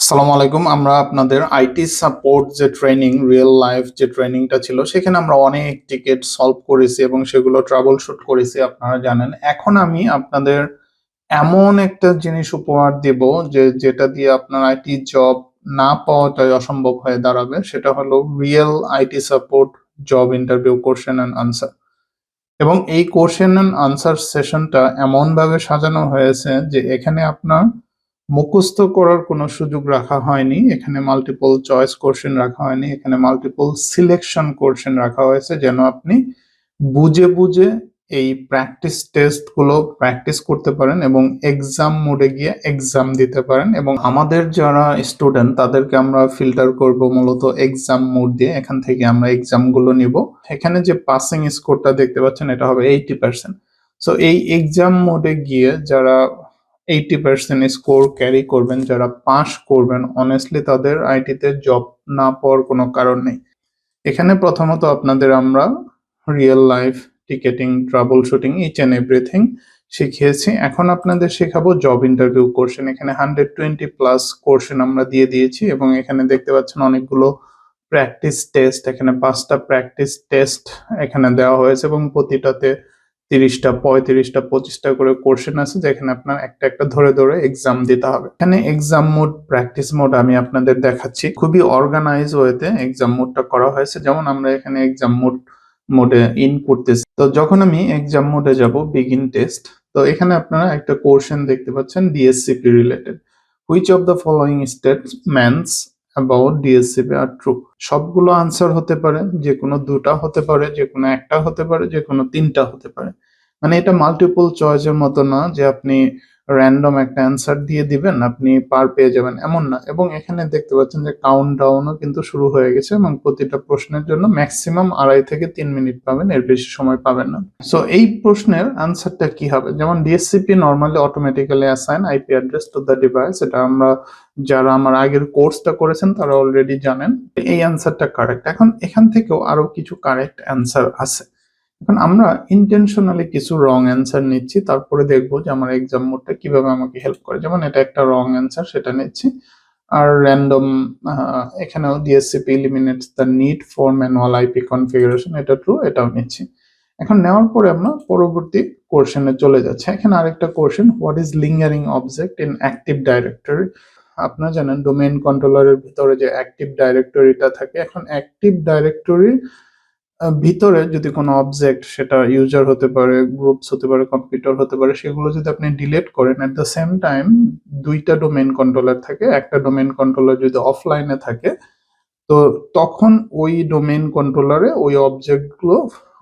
আসসালামু আলাইকুম। আমরা আপনাদের আইটি সাপোর্ট যে ট্রেনিং, রিয়েল লাইফ যে ট্রেনিংটা ছিল, সেখানে আমরা অনেক টিকেট সলভ করেছি এবং সেগুলো ট্রাবল শুট করেছি, আপনারা জানেন। এখন আমি আপনাদের এমন একটা জিনিস উপহার দেব যেটা দিয়ে আপনার আইটি জব না পাওয়াটাই অসম্ভব হয়ে দাঁড়াবে। সেটা হলো real IT support job interview question and answer. এবং এই কোশ্চেন অ্যান্ড আনসার সেশনটা এমনভাবে সাজানো হয়েছে যে এখানে আপনার মুখস্থ করার কোনো সুযোগ রাখা হয়নি, এখানে মাল্টিপল চয়েস কোশ্চেন রাখা হয়নি, এখানে মাল্টিপল সিলেকশন কোশ্চেন রাখা হয়েছে যেন আপনি বুঝে বুঝে এই প্র্যাকটিস টেস্ট গুলো প্র্যাকটিস করতে পারেন এবং এক্সাম মোডে গিয়ে এক্সাম দিতে পারেন। এবং আমাদের যারা স্টুডেন্ট তাদেরকে আমরা ফিল্টার করব মূলত এক্সাম মোড দিয়ে। এখান থেকে আমরা এক্সাম গুলো নিব। এখানে যে পাসিং স্কোরটা দেখতে পাচ্ছেন এটা হবে 80%। সো এই এক্সাম মোডে গিয়ে যারা 80% স্কোর ক্যারি করবেন, যারা পাস করবেন, অনেস্টলি তাদের আইটিতে জব না পাওয়ার কোনো কারণ নেই। এখানে প্রথমত আপনাদের আমরা real life ticketing, troubleshooting, each and everything শিখিয়েছি। এখন আপনাদের শেখাবো জব ইন্টারভিউ কোশ্চেন। এখানে 120+ কোশ্চেন আমরা দিয়ে দিয়েছি এবং এখানে দেখতে পাচ্ছেন অনেকগুলো প্র্যাকটিস টেস্ট। এখানে 5টা প্র্যাকটিস টেস্ট এখানে দেওয়া হয়েছে এবং প্রতিটাতে 30টা, 35টা, 25টা করে কোশ্চেন আছে, যেখানে আপনার একটা একটা ধরে ধরে এক্সাম দিতে হবে। এখানে এক্সাম মোড, প্র্যাকটিস মোড আমি আপনাদের দেখাচ্ছি। খুবই অর্গানাইজ ওয়েতে এক্সাম মোডটা করা হয়েছে। যেমন আমরা এখানে এক্সাম মোডে ইন করতেছি। তো যখন আমি এক্সাম মোডে যাব, বিগিন টেস্ট, তো এখানে আপনারা একটা কোশ্চেন দেখতে পাচ্ছেন DSCP related. Which of the following statements about DSCP are true? সবগুলো আনসার হতে পারে, যে কোনো দুটা হতে পারে, যে কোনো একটা হতে পারে, যে কোনো তিনটা হতে পারে। মানে এটা মাল্টিপল চয়েসের মতো না যে আপনি র্যান্ডম একটা অ্যান্সার দিয়ে দিবেন, আপনি পার পেয়ে যাবেন, এমন না। এবং এখানে দেখতে পাচ্ছেন যে কাউন্ট ডাউনও কিন্তু শুরু হয়ে গেছে এবং প্রতিটা প্রশ্নের জন্য ম্যাক্সিমাম 2.5 থেকে 3 মিনিট পাবেন, এর বেশি সময় পাবেন না। সো এই প্রশ্নের আনসারটা কি হবে? যেমন DSCP normally automatically assign IP address to the device. এটা আমরা যারা আমার আগের কোর্সটা করেছেন তারা অলরেডি জানেন। এই অ্যান্সারটা কারেক্ট। এখন এখান থেকেও আরো কিছু কারেক্ট অ্যান্সার আছে। এখন আমরা ইন্টেনশনালি কিছু রং অ্যান্সার নিচ্ছি, তারপরে দেখবো যে আমার এক্সাম মোডটা কিভাবে আমাকে হেল্প করে। যেমন এটা একটা রং অ্যান্সার, সেটা নিচ্ছি। আর র্যান্ডম এখানেও DSCP eliminates the need for manual IP configuration, এটা ট্রু, এটাও নিচ্ছি। এখন নেওয়ার পরে আমরা পরবর্তী কোশ্চেনে চলে যাচ্ছি। এখানে আরেকটা question, what is lingering object in active directory? আপনারা জানেন ডোমেইন কন্ট্রোলারের ভিতরে যে অ্যাক্টিভ ডাইরেক্টরিটা থাকে। এখন অ্যাক্টিভ ডাইরেক্টরির ভিতরে যদি কোনো অবজেক্ট, সেটা ইউজার হতে পারে, গ্রুপস হতে পারে, কম্পিউটার হতে পারে, সেগুলো যদি আপনি ডিলিট করেন, এট দ্য সেম টাইম দুইটা ডোমেইন কন্ট্রোলার থাকে, একটা ডোমেইন কন্ট্রোলার যদি অফলাইনে থাকে, তো তখন ওই ডোমেইন কন্ট্রোলারে ওই অবজেক্টগুলো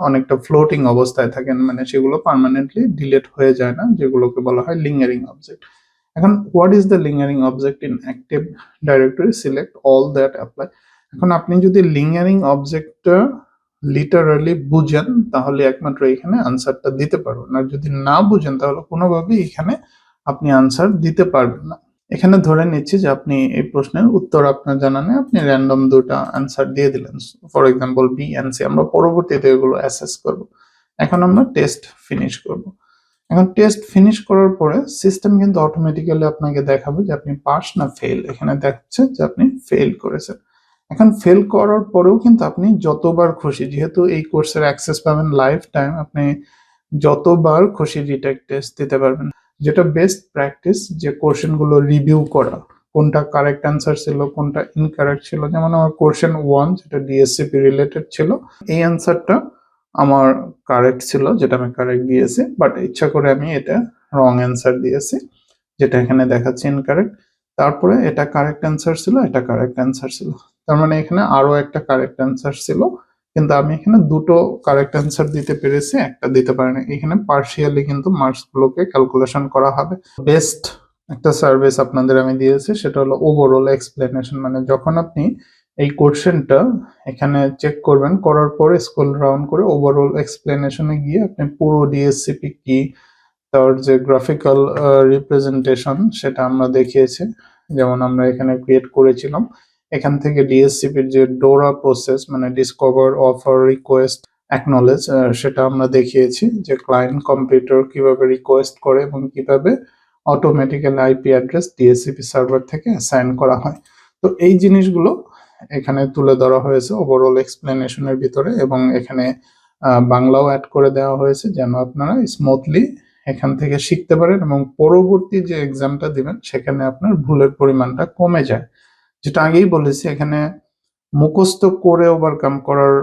অনেকটা ফ্লোটিং অবস্থায় থাকে, মানে সেগুলো পার্মানেন্টলি ডিলিট হয়ে যায় না, যেগুলোকে বলা হয় লিঙ্গারিং অবজেক্ট। এখন what is the lingering object in active directory? Select all that apply. এখন আপনি যদি লিঙ্গারিং অবজেক্টটা লিটারালি বুঝেন তাহলে একমাত্র এখানে আনসারটা দিতে পারবেন, আর যদি না বুঝেন তাহলে কোনোভাবেই এখানে আপনি আনসার দিতে পারবেন না। এখানে ধরে নিচ্ছি যে আপনি এই প্রশ্নের উত্তর আপনার জানা নেই, আপনি র্যান্ডম দুটা আনসার দিয়ে দিলেন, for example B and C. আমরা পরবর্তীতে এগুলো অ্যাসেস করব। এখন আমরা টেস্ট ফিনিশ করব। এখন টেস্ট ফিনিশ করার পরে সিস্টেম কিন্তু অটোমেটিক্যালি আপনাকে দেখাবে যে আপনি পাস না ফেল। এখানে দেখাচ্ছে যে আপনি ফেল করেছেন। এখন ফেল করার পরেও কিন্তু আপনি যতবার খুশি, যেহেতু এই কোর্সের অ্যাক্সেস পাবেন লাইফ টাইম, আপনি যতবার খুশি রিটেক টেস্ট দিতে পারবেন। যেটা বেস্ট প্র্যাকটিস, যে কোশ্চেনগুলো রিভিউ করা, কোনটা কারেক্ট অ্যান্সার ছিল, কোনটা ইনকারেক্ট ছিল। যেমন আমার কোশ্চেন 1 যেটা ডিএসসিপি রিলেটেড ছিল, এই অ্যান্সারটা আমার কারেক্ট ছিল, যেটা আমি কারেক্ট দিয়েছি, বাট ইচ্ছা করে আমি এটা রং অ্যান্সার দিয়েছি, যেটা এখানে দেখাচ্ছে ইনকারেক্ট। তারপরে এটা কারেক্ট অ্যান্সার ছিল, এটা কারেক্ট অ্যান্সার ছিল, তার মানে এখানে আরো একটা কারেক্ট অ্যান্সার ছিল, কিন্তু আমি এখানে দুটো কারেক্ট অ্যান্সার দিতে পেরেছি, একটা দিতে পারিনি। এখানে পার্শিয়ালি কিন্তু মার্কস গুলোকে ক্যালকুলেশন করা হবে। বেস্ট একটা সার্ভিস আপনাদের আমি দিয়েছি, সেটা হলো ওভারঅল এক্সপ্লেনেশন। মানে যখন আপনি এই কোশ্চেনটা এখানে চেক করবেন, করার পরে স্ক্রল ডাউন করে ওভারঅল এক্সপ্লেনেশনে গিয়ে আপনি পুরো ডিএসসিপি কি, তার যে গ্রাফিক্যাল রিপ্রেজেন্টেশন, সেটা আমরা দেখিয়েছি। যেমন আমরা এখানে ক্রিয়েট করেছিলাম, এখান থেকে ডিএসসিপির যে ডোরা প্রসেস, মানে ডিসকভার, অফার, রিকোয়েস্ট, অ্যাকনলেজ, সেটা আমরা দেখিয়েছি যে ক্লায়েন্ট কম্পিউটার কিভাবে রিকোয়েস্ট করে এবং কিভাবে automatically IP address DSCP server থেকে অ্যাসাইন করা হয়। তো এই জিনিসগুলো এখানে তুলে ধরা হয়েছে ওভারঅল এক্সপ্লেনেশনের ভিতরে, এবং এখানে বাংলাও অ্যাড করে দেওয়া হয়েছে যেন আপনারা স্মুথলি এখান থেকে শিখতে পারেন এবং পরবর্তী যে এক্সামটা দিবেন সেখানে আপনার ভুলের পরিমাণটা কমে যায়। যেটা আগেই বলেছি, এখানে মুখস্থ করে ওভারকাম করার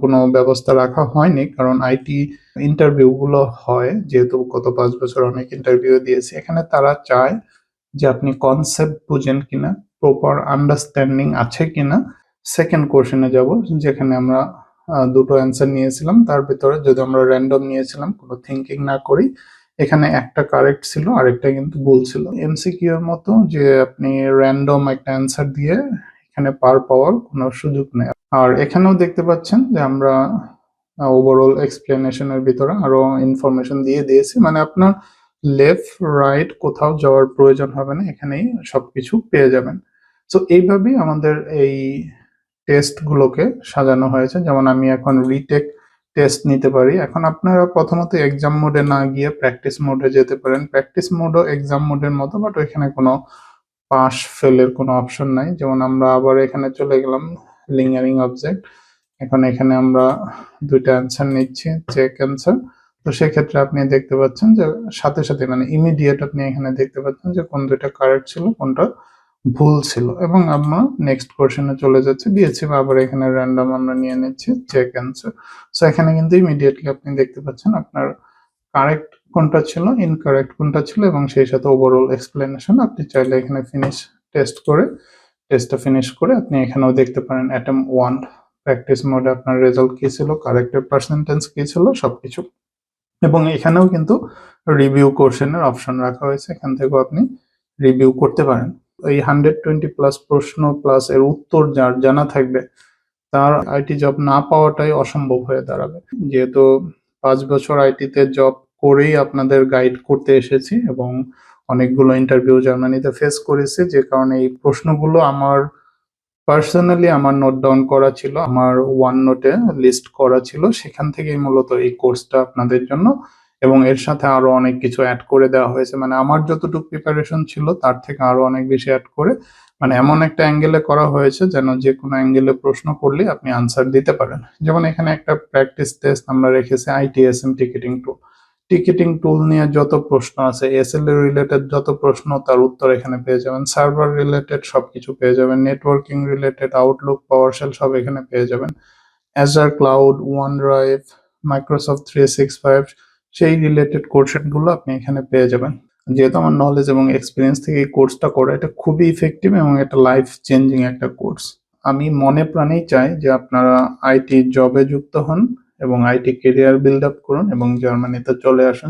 কোনো ব্যবস্থা রাখা হয়নি, কারণ আইটি ইন্টারভিউ গুলো হয়, যেহেতু গত 5 বছর অনেক ইন্টারভিউ দিয়েছি, এখানে তারা চায় যে আপনি কনসেপ্ট বুঝেন কিনা, প্রপার আন্ডারস্ট্যান্ডিং আছে কিনা। সেকেন্ড কোশ্চেনে যাব, যেখানে আমরা দুটো অ্যান্সার নিয়েছিলাম, তার ভিতরে যদি আমরা র্যান্ডম নিয়েছিলাম কোনো থিঙ্কিং না করি, এখানে একটা কারেক্ট ছিল, আরেকটা কিন্তু ভুল ছিল। এমসিকিউ এর মতো যে আপনি র্যান্ডম একটা অ্যান্সার দিয়ে এখানে পার পাওয়ার কোনো সুযোগ নেই। আর এখানেও দেখতে পাচ্ছেন যে আমরা ওভারঅল এক্সপ্লেনেশনের ভিতরে আরো ইনফরমেশন দিয়ে দিয়েছি, মানে আপনার লেফট রাইট কোথাও যাওয়ার প্রয়োজন হবে না, এখানেই সবকিছু পেয়ে যাবেন। সো এইভাবেই আমাদের এই টেস্ট গুলোকে সাজানো হয়েছে। যেমন আমি এখন রিটেক টেস্ট নিতে পারি। এখন আপনারা প্রথমত এক্সাম মোডে না গিয়ে প্র্যাকটিস মোডে যেতে পারেন। প্র্যাকটিস মোডও এক্সাম মোডের মতো, বাট ওইখানে কোনো পাস ফেলের কোনো অপশন নাই। যেমন আমরা আবার এখানে চলে গেলাম লিঙ্গারিং অবজেক্ট, এখন এখানে আমরা দুইটা অ্যান্সার নিচ্ছি, চেক অ্যান্সার। তো সেক্ষেত্রে আপনি দেখতে পাচ্ছেন যে সাথে সাথে মানে ইমিডিয়েট আপনি এখানে দেখতে পাচ্ছেন যে কোন দুইটা কারেক্ট ছিল, কোনটা ভুল ছিল, এবং আমরা নেক্সট কোশ্চেনে চলে যাচ্ছি, দিয়েছি আবার এখানে র্যান্ডম আমরা নিয়ে নিচ্ছি চেক অ্যান্সার। সো এখানে কিন্তু ইমিডিয়েটলি আপনি দেখতে পাচ্ছেন আপনার কারেক্ট কোনটা ছিল, ইনকারেক্ট কোনটা ছিল, এবং সেই সাথে ওভারঅল এক্সপ্লেনেশন। আপনি চাইলে এখানে টেস্টটা ফিনিশ করে আপনি এখানেও দেখতে পারেন অ্যাটেম্প 1 প্র্যাকটিস মোডে আপনার রেজাল্ট কি ছিল, কারেক্টের পার্সেন্টেজ কি ছিল, সবকিছু। এবং এখানেও কিন্তু রিভিউ কোশ্চেনের অপশন রাখা হয়েছে, এখান থেকেও আপনি রিভিউ করতে পারেন। এই 120 প্লাস প্রশ্ন প্লাস এর উত্তর যার জানা থাকবে তার আইটি জব না পাওয়াটাই অসম্ভব হয়ে দাঁড়াবে। যেহেতু 5 বছর আইটিতে জব করেই আপনাদের গাইড করতে এসেছি এবং অনেকগুলো ইন্টারভিউ জার্মানিতে ফেস করেছি, যে কারণে এই প্রশ্নগুলো আমার পার্সোনালি আমার নোট ডাউন করা ছিল, আমার ওয়ান নোটে লিস্ট করা ছিল, সেখান থেকেই মূলত এই কোর্সটা আপনাদের জন্য, এবং এর সাথে আরো অনেক কিছু অ্যাড করে দেওয়া হয়েছে। মানে আমার যতটুকু প্রিপারেশন ছিল তার থেকে আরো অনেক বেশি অ্যাড করে, মানে এমন একটা অ্যাঙ্গেলে করা হয়েছে যেন যে কোনো অ্যাঙ্গেলে প্রশ্ন করলে আপনি আনসার দিতে পারেন। যেমন এখানে একটা প্র্যাকটিস টেস্ট আমরা রেখেছি, আইটিএসএম টিকেটিং টুল নিয়ে যত প্রশ্ন আছে, এসএলএ রিলেটেড যত প্রশ্ন, তার উত্তর এখানে পেয়ে যাবেন। সার্ভার রিলেটেড সবকিছু পেয়ে যাবেন, নেটওয়ার্কিং রিলেটেড, আউটলুক, পাওয়ারশেল সব এখানে পেয়ে যাবেন। অ্যাজার ক্লাউড, ওয়ান ড্রাইভ, মাইক্রোসফট 365 সেই রিলেটেড কোর্সগুলো আপনি এখানে পেয়ে যাবেন। যেহেতু আমার নলেজ এবং এক্সপিরিয়েন্স থেকে এই কোর্সটা করা, এটা খুবই ইফেক্টিভ এবং এটা লাইফ চেঞ্জিং একটা কোর্স। আমি মনে প্রাণেই চাই যে আপনারা আইটি জবে যুক্ত হন এবং আইটি কেরিয়ার বিল্ড আপ করুন এবং জার্মানিতে চলে আসুন।